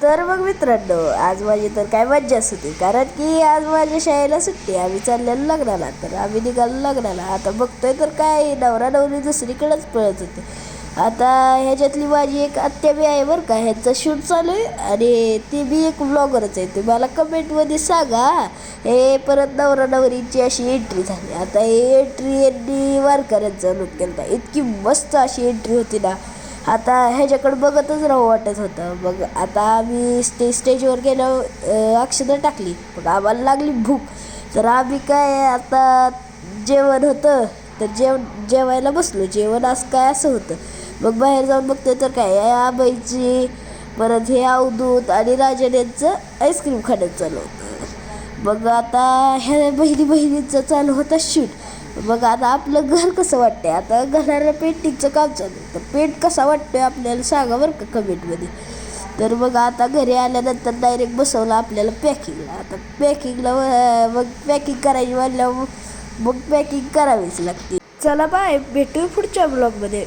तर मग मित्रांनो, आज माझी तर काय मज्जाच होती, कारण की आज माझ्या शाळेला सुट्टी. आम्ही चाललेलो लग्नाला, तर आम्ही निघालो लग्नाला. आता बघतोय तर काय नवरा नवरी दुसरीकडेच पळत होते. आता ह्याच्यातली माझी एक आत्या बी आहे बरं का, ह्याचं शूट चालू आहे आणि ती बी एक ब्लॉगरच आहे. ते मला कमेंटमध्ये सांगा. हे परत नवरा नवरीची अशी एंट्री झाली. आता ही एंट्री यांनी वारकऱ्यांचा लूक केला. इतकी मस्त अशी एंट्री होती ना, आता ह्याच्याकडं बघतच राहू वाटत होतं. मग आता आम्ही स्टेजवर गेलो, अक्षता टाकली. मग आम्हाला लागली भूक, तर आम्ही काय आता जेवण होतं तर जेवायला बसलो. जेवण असं काय असं होतं. मग बाहेर जाऊन बघतोय तर काय आबाईची, परत हे अवधूत आणि राजन यांचं आईस्क्रीम खाण्यात चालू होतं. मग आता ह्या बहिणीचं चालू होतं शूट. मग आता आपलं घर कसं वाटतंय, आता घराला पेंटिंगचं काम चालू आहे. तर पेंट कसा वाटतोय आपल्याला सांगा बरं का कमेंटमध्ये. तर मग आता घरी आल्यानंतर डायरेक्ट बसवलं आपल्याला पॅकिंगला. आता पॅकिंगला मग पॅकिंग करायची म्हणल्यावर मग पॅकिंग करावीच लागते. चला बाय, भेटू पुढच्या ब्लॉगमध्ये.